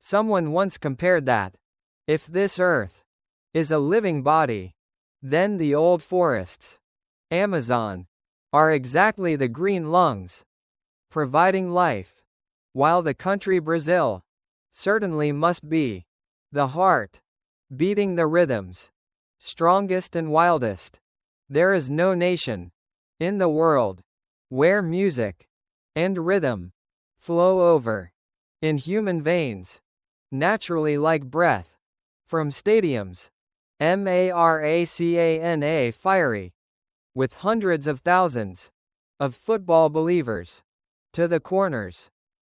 Someone once compared that, if this earth is a living body, then the old forests, Amazon, are exactly the green lungs, providing life, while the country Brazil certainly must be the heart, beating the rhythms, strongest and wildest. There is no nation in the world where music and rhythm flow over in human veins, naturally like breath, from stadiums, Maracana fiery, with hundreds of thousands of football believers, to the corners,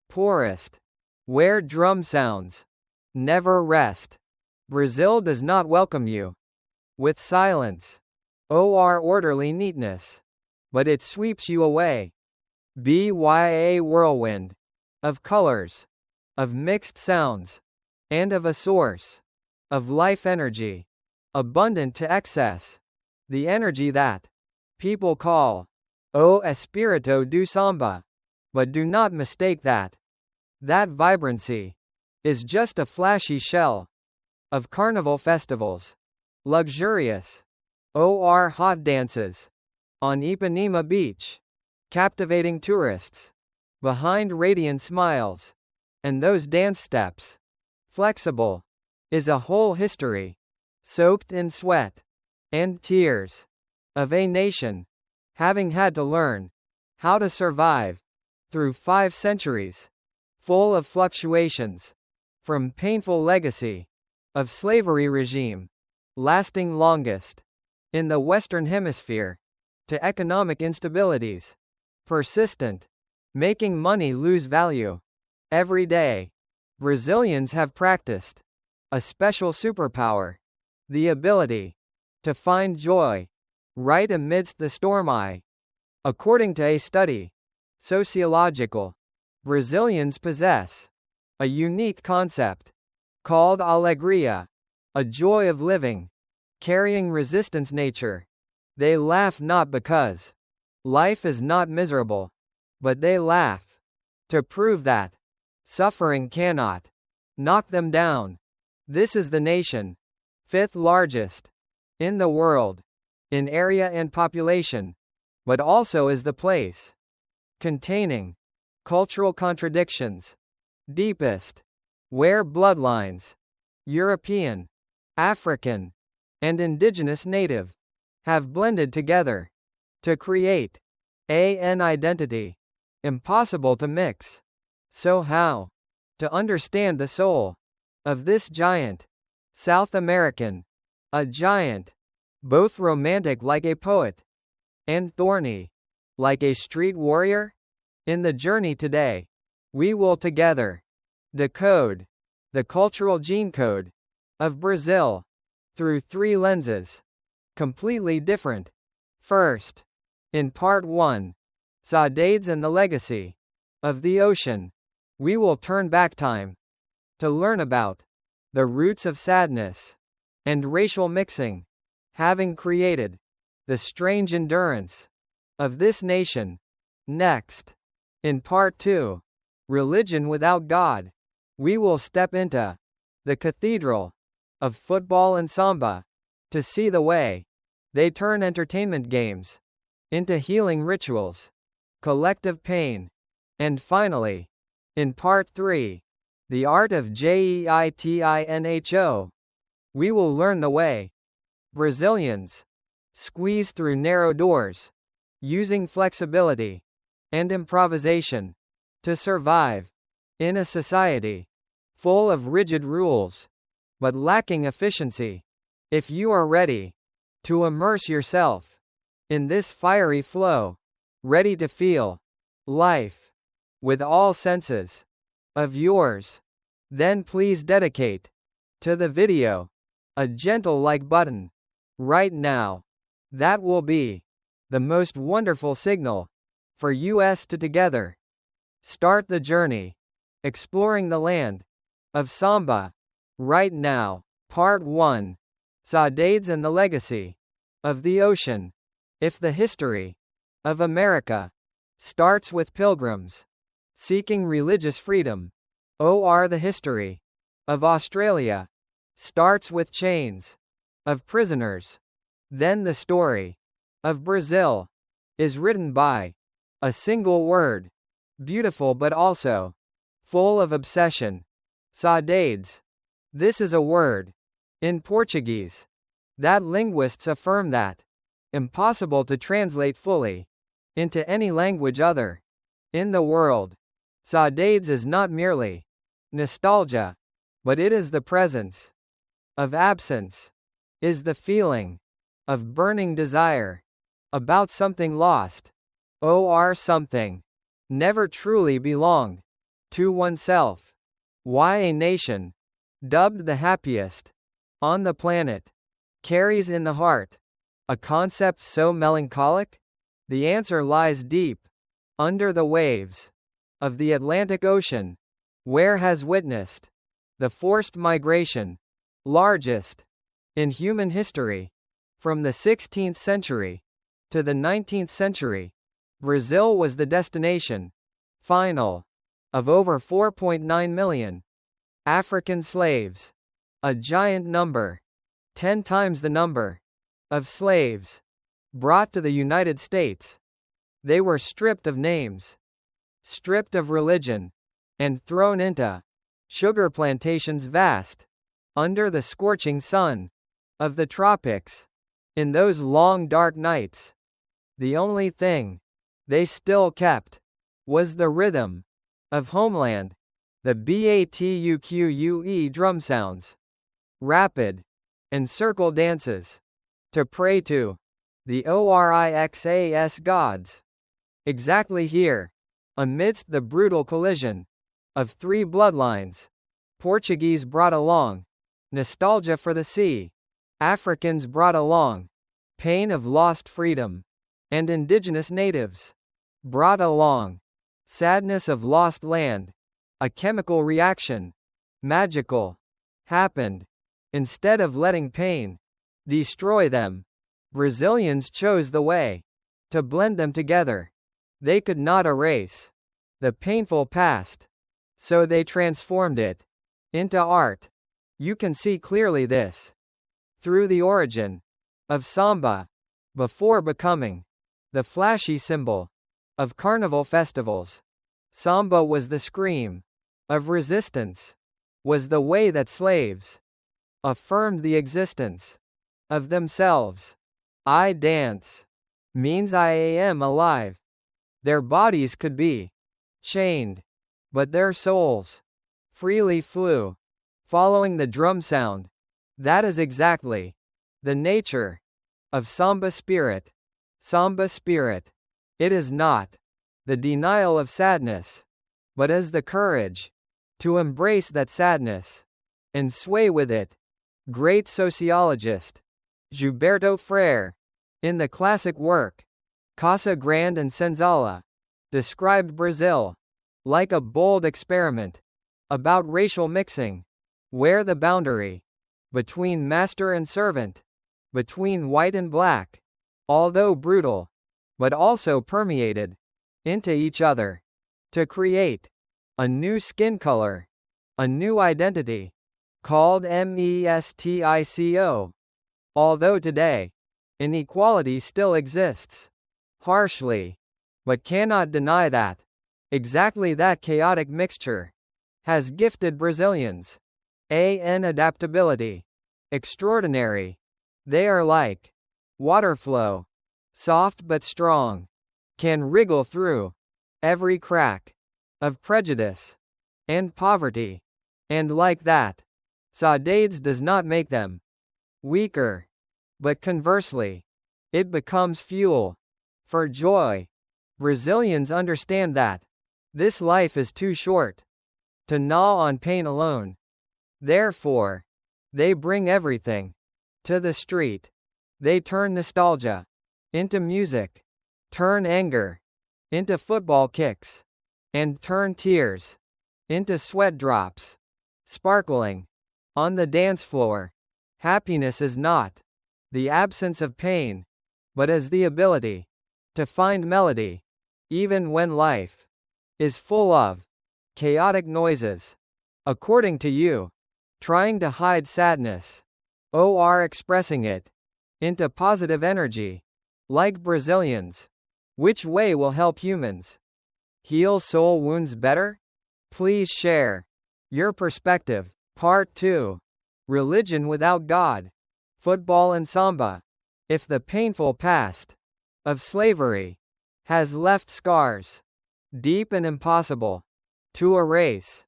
poorest, where drum sounds never rest. Brazil does not welcome you with silence or orderly neatness, but it sweeps you away. By a whirlwind of colors, of mixed sounds, and of a source of life energy, abundant to excess. The energy that people call O Espírito do Samba. But do not mistake that. That vibrancy is just a flashy shell of carnival festivals, luxurious or hot dances on Ipanema Beach, captivating tourists behind radiant smiles, and those dance steps, flexible, is a whole history, soaked in sweat and tears, of a nation having had to learn how to survive through 5 centuries, full of fluctuations, from painful legacy of slavery regime, lasting longest in the Western Hemisphere, to economic instabilities, persistent, making money lose value. Every day, Brazilians have practiced a special superpower, the ability to find joy right amidst the storm. According to a study, sociological, Brazilians possess a unique concept called alegria, a joy of living, carrying resistance nature. They laugh not because life is not miserable, but they laugh to prove that suffering cannot knock them down. This is the nation, 5th largest in the world, in area and population, but also is the place containing cultural contradictions deepest, where bloodlines, European, African, and indigenous native, have blended together to create an identity impossible to mix. So how to understand the soul of this giant, South American, a giant, both romantic like a poet, and thorny, like a street warrior? In the journey today, we will together decode the cultural gene code of Brazil through 3 lenses, completely different. First, in Part 1, Saudades and the Legacy of the Ocean, we will turn back time to learn about the roots of sadness and racial mixing, having created the strange endurance of this nation. Next, in Part 2, Religion Without God, we will step into the cathedral of football and samba to see the way they turn entertainment games into healing rituals, collective pain. And finally, in Part 3, the art of Jeitinho, we will learn the way Brazilians squeeze through narrow doors, using flexibility and improvisation to survive in a society full of rigid rules, but lacking efficiency. If you are ready to immerse yourself in this fiery flow, ready to feel life with all senses of yours, then please dedicate to the video a gentle like button right now. That will be the most wonderful signal for us to together start the journey, exploring the land of Samba. Right now, Part 1, Saudades and the Legacy of the Ocean. If the history of America starts with pilgrims seeking religious freedom, or the history of Australia starts with chains of prisoners. Then the story of Brazil is written by a single word, beautiful but also full of obsession. Saudades. This is a word in Portuguese that linguists affirm that impossible to translate fully into any language other in the world. Saudades is not merely nostalgia, but it is the presence of absence, is the feeling of burning desire about something lost, or something never truly belonged to oneself. Why a nation dubbed the happiest on the planet carries in the heart a concept so melancholic? The answer lies deep under the waves of the Atlantic Ocean, where has witnessed the forced migration, largest in human history. From the 16th century to the 19th century, Brazil was the destination final of over 4.9 million African slaves, a giant number, 10 times the number of slaves brought to the United States. They were stripped of names, stripped of religion, and thrown into sugar plantations vast under the scorching sun of the tropics. In those long dark nights, the only thing they still kept was the rhythm of homeland, the batuque drum sounds, rapid and circle dances, to pray to the orixas gods. Exactly here, amidst the brutal collision of three bloodlines, Portuguese brought along nostalgia for the sea, Africans brought along pain of lost freedom, and indigenous natives brought along sadness of lost land. A chemical reaction, magical, happened. Instead of letting pain destroy them, Brazilians chose the way to blend them together. They could not erase the painful past, so they transformed it into art. You can see clearly this through the origin of Samba, before becoming the flashy symbol of Carnival festivals. Samba was the scream of resistance, was the way that slaves affirmed the existence of themselves. I dance means I am alive. Their bodies could be chained, but their souls freely flew, following the drum sound. That is exactly the nature of Samba spirit. Samba spirit. It is not the denial of sadness, but is the courage to embrace that sadness and sway with it. Great sociologist Gilberto Freire, in the classic work Casa Grande and Senzala, described Brazil like a bold experiment about racial mixing, where the boundary between master and servant, between white and black, although brutal, but also permeated into each other to create a new skin color, a new identity, called mestiço. Although today, inequality still exists, harshly, but cannot deny that exactly that chaotic mixture has gifted Brazilians an adaptability extraordinary. They are like water flow, soft but strong, can wriggle through every crack of prejudice and poverty, and like that, Saudades does not make them weaker, but conversely, it becomes fuel for joy. Brazilians understand that this life is too short to gnaw on pain alone. Therefore, they bring everything to the street. They turn nostalgia into music, turn anger into football kicks, and turn tears into sweat drops, sparkling on the dance floor. Happiness is not the absence of pain, but is the ability to find melody, even when life is full of chaotic noises. According to you, trying to hide sadness, or expressing it into positive energy, like Brazilians. Which way will help humans heal soul wounds better? Please share your perspective. Part 2. Religion without God. Football and Samba. If the painful past of slavery has left scars deep and impossible to erase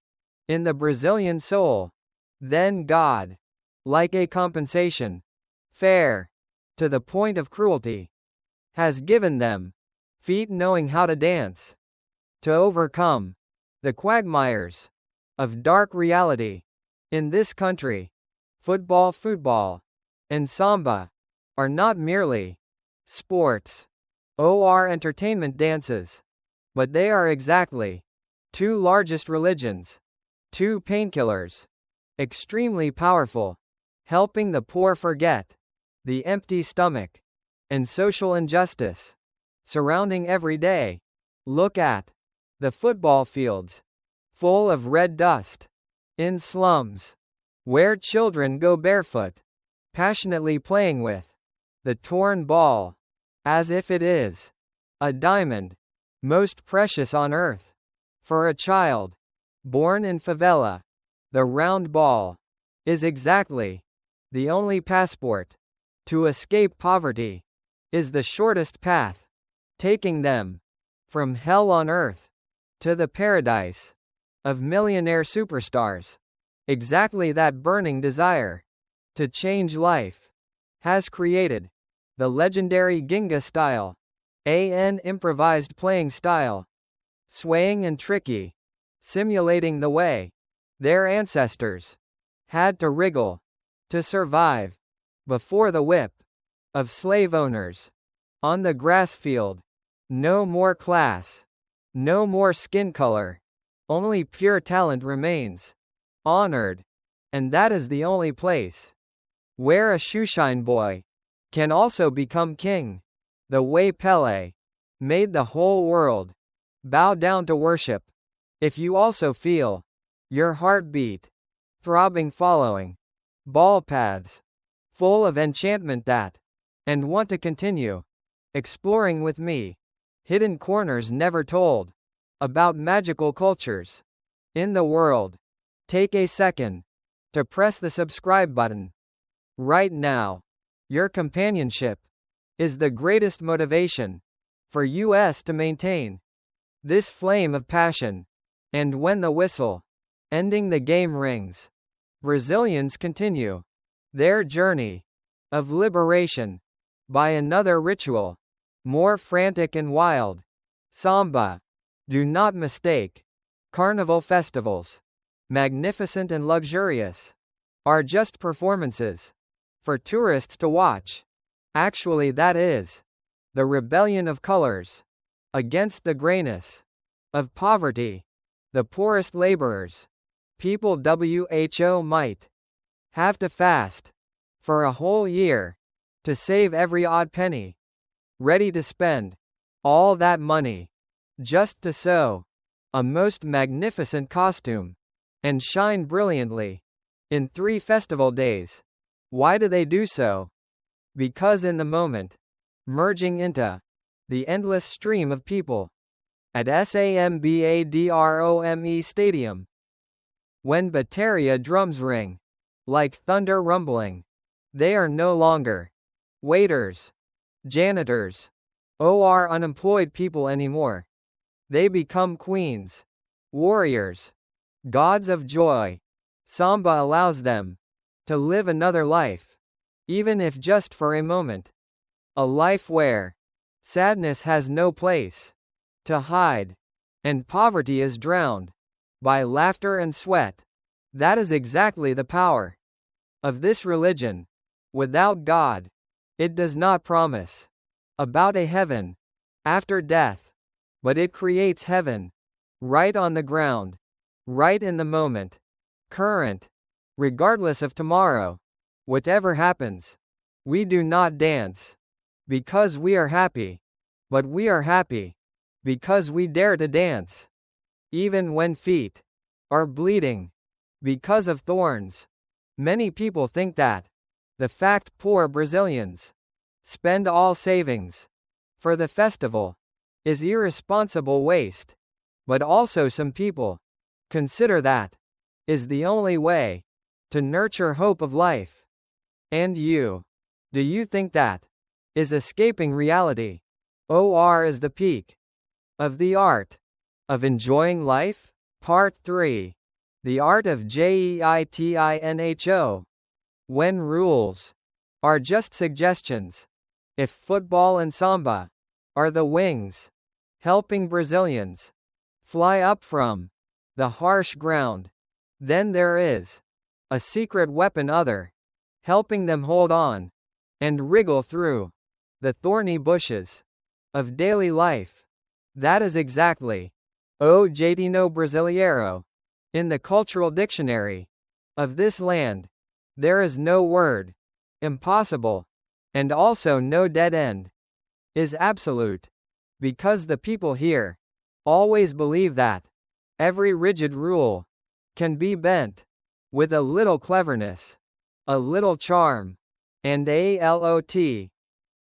in the Brazilian soul, then God, like a compensation, fair to the point of cruelty, has given them feet knowing how to dance, to overcome the quagmires of dark reality. In this country, football, and Samba are not merely sports or entertainment dances, but they are exactly two largest religions, two painkillers, extremely powerful, helping the poor forget the empty stomach and social injustice surrounding every day. Look at the football fields, full of red dust, in slums, where children go barefoot, passionately playing with the torn ball, as if it is a diamond, most precious on earth. For a child born in favela, the round ball is exactly the only passport to escape poverty, is the shortest path, taking them from hell on earth to the paradise of millionaire superstars. Exactly that burning desire to change life has created the legendary Ginga style, an improvised playing style, swaying and tricky, simulating the way their ancestors had to wriggle to survive before the whip of slave owners. On the grass field, no more class, no more skin color, only pure talent remains honored, and that is the only place where a shoeshine boy can also become king. The way Pele made the whole world bow down to worship. If you also feel your heartbeat throbbing following ball paths full of enchantment that, and want to continue exploring with me hidden corners never told about magical cultures in the world, take a second to press the subscribe button right now. Your companionship is the greatest motivation for us to maintain this flame of passion. And when the whistle ending the game rings, Brazilians continue their journey of liberation by another ritual, more frantic and wild. Samba. Do not mistake Carnival festivals, magnificent and luxurious, are just performances for tourists to watch. Actually, that is the rebellion of colors against the grayness of poverty. The poorest laborers, people who might have to fast for a whole year to save every odd penny, ready to spend all that money just to sew a most magnificent costume and shine brilliantly in 3 festival days. Why do they do so? Because in the moment, merging into the endless stream of people at Sambadrome Stadium, when bateria drums ring like thunder rumbling, they are no longer waiters, janitors, or unemployed people anymore. They become queens, warriors, gods of joy. Samba allows them to live another life, even if just for a moment. A life where sadness has no place to hide, and poverty is drowned by laughter and sweat. That is exactly the power of this religion. Without God, it does not promise about a heaven after death, but it creates heaven right on the ground, right in the moment, current, regardless of tomorrow. Whatever happens, we do not dance because we are happy, but we are happy because we dare to dance, even when feet are bleeding because of thorns. Many people think that the fact poor Brazilians spend all savings for the festival is irresponsible waste. But also some people consider that is the only way to nurture hope of life. And you? Do you think that is escaping reality? Or is the peak of the art of enjoying life? Part 3. The art of Jeitinho. When rules are just suggestions. If football and samba are the wings helping Brazilians fly up from the harsh ground, then there is a secret weapon other helping them hold on and wriggle through the thorny bushes of daily life. That is exactly o Jeitinho Brasileiro. In the cultural dictionary of this land, there is no word impossible, and also no dead end is absolute, because the people here always believe that every rigid rule can be bent with a little cleverness, a little charm, and a lot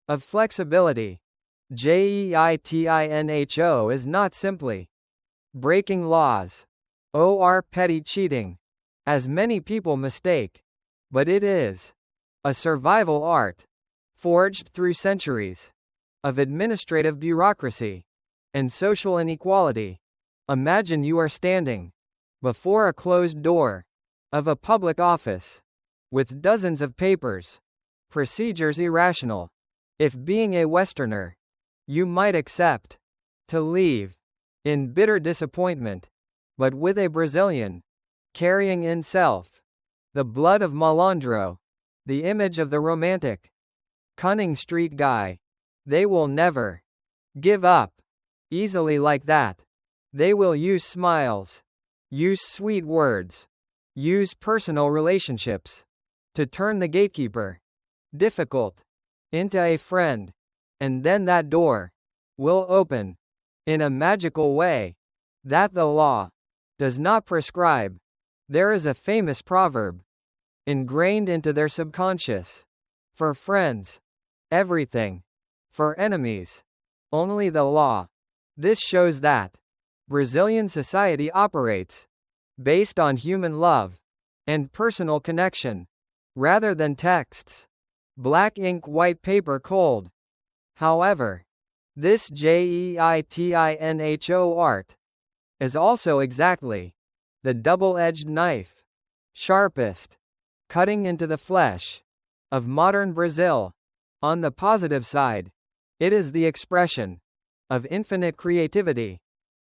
of flexibility. Jeitinho is not simply breaking laws or petty cheating, as many people mistake, but it is a survival art forged through centuries of administrative bureaucracy and social inequality. Imagine you are standing before a closed door of a public office with dozens of papers, procedures irrational. If being a Westerner, you might accept to leave in bitter disappointment, but with a Brazilian carrying in self the blood of malandro, the image of the romantic, cunning street guy, they will never give up easily like that. They will use smiles, use sweet words, use personal relationships to turn the gatekeeper difficult into a friend, and then that door will open in a magical way that the law does not prescribe. There is a famous proverb ingrained into their subconscious: for friends, everything; for enemies, only the law. This shows that Brazilian society operates based on human love and personal connection, rather than texts, black ink, white paper, cold. However, this Jeitinho art is also exactly the double-edged knife, sharpest, cutting into the flesh of modern Brazil. On the positive side, it is the expression of infinite creativity,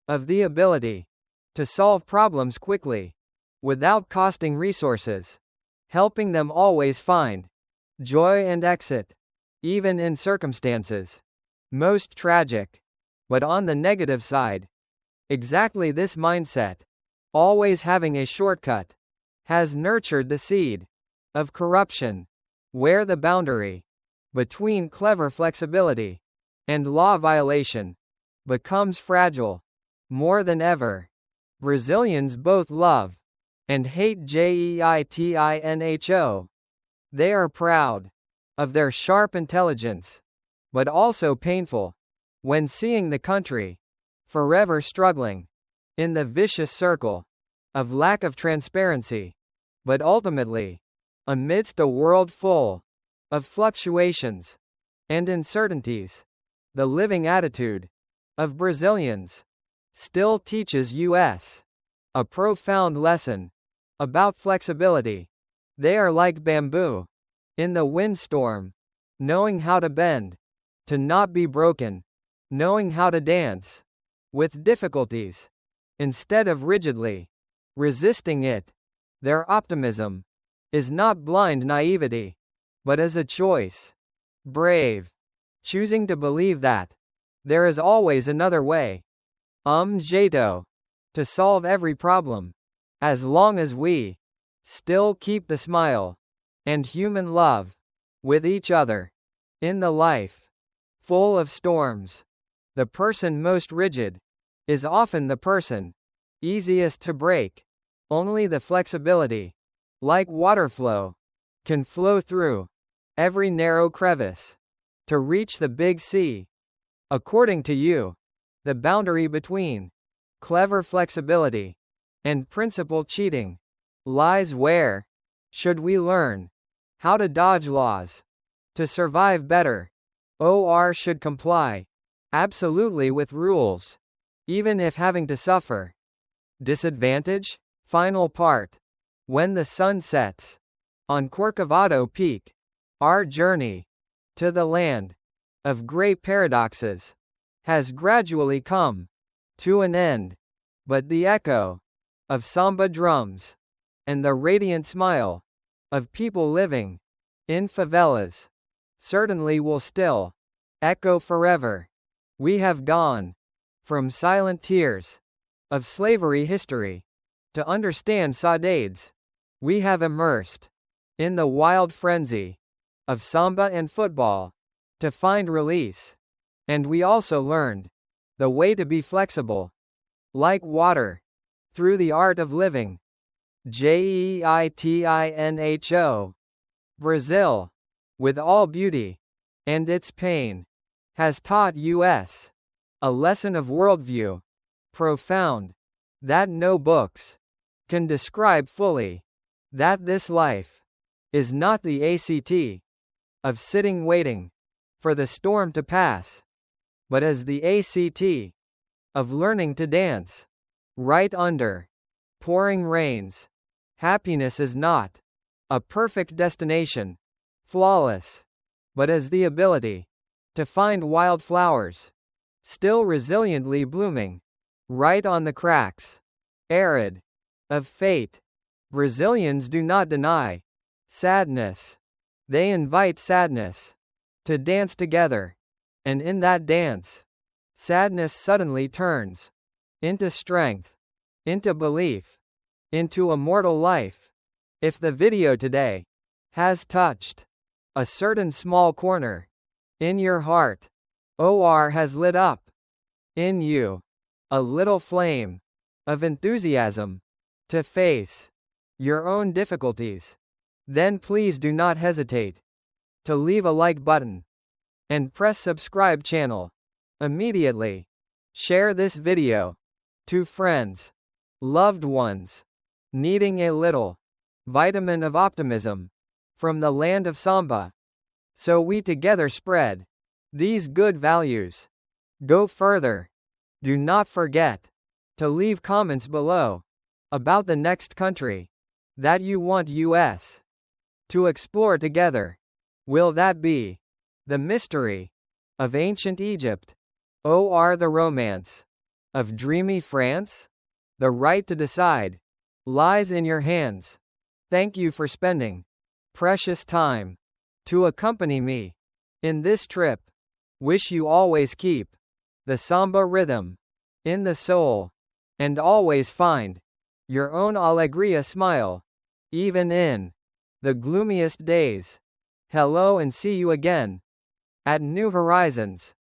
of the ability to solve problems quickly, without costing resources, helping them always find joy and exit, even in circumstances most tragic. But on the negative side, exactly this mindset, always having a shortcut, has nurtured the seed of corruption, where the boundary between clever flexibility and law violation becomes fragile. More than ever, Brazilians both love and hate Jeitinho. They are proud of their sharp intelligence, but also painful when seeing the country forever struggling in the vicious circle of lack of transparency. But ultimately, amidst a world full of fluctuations and uncertainties, the living attitude of Brazilians still teaches us a profound lesson about flexibility. They are like bamboo in the windstorm, knowing how to bend, to not be broken, knowing how to dance with difficulties instead of rigidly resisting it. Their optimism is not blind naivety, but is a choice. Brave, choosing to believe that there is always another way, jeito, to solve every problem, as long as we still keep the smile and human love with each other. In the life full of storms, the person most rigid is often the person easiest to break. Only the flexibility like water flow, can flow through every narrow crevice to reach the big sea. According to you, the boundary between clever flexibility and principled cheating lies where? Should we learn how to dodge laws to survive better? Or should comply absolutely with rules, even if having to suffer disadvantage? Final part. When the sun sets on Corcovado Peak, our journey to the land of great paradoxes has gradually come to an end, but the echo of samba drums and the radiant smile of people living in favelas certainly will still echo forever. We have gone from silent tears of slavery history to understand Saudades. We have immersed in the wild frenzy of samba and football to find release. And we also learned the way to be flexible, like water, through the art of living. Jeitinho. Brazil, with all beauty and its pain, has taught us a lesson of worldview, profound, that no books can describe fully, that this life is not the act of sitting waiting for the storm to pass, but as the act of learning to dance right under pouring rains. Happiness is not a perfect destination, flawless, but as the ability to find wildflowers still resiliently blooming right on the cracks arid of fate. Brazilians do not deny sadness. They invite sadness to dance together, and in that dance, sadness suddenly turns into strength, into belief, into immortal life. If the video today has touched a certain small corner in your heart, or has lit up in you a little flame of enthusiasm to face your own difficulties, then please do not hesitate to leave a like button and press subscribe channel immediately. Share this video to friends, loved ones, needing a little vitamin of optimism from the land of Samba, so we together spread these good values. Go further. Do not forget to leave comments below about the next country that you want us to explore together. Will that be the mystery of ancient Egypt, or the romance of dreamy France? The right to decide lies in your hands. Thank you for spending precious time to accompany me in this trip. Wish you always keep the samba rhythm in the soul, and always find your own alegria smile, even in the gloomiest days. Hello and see you again at New Horizons.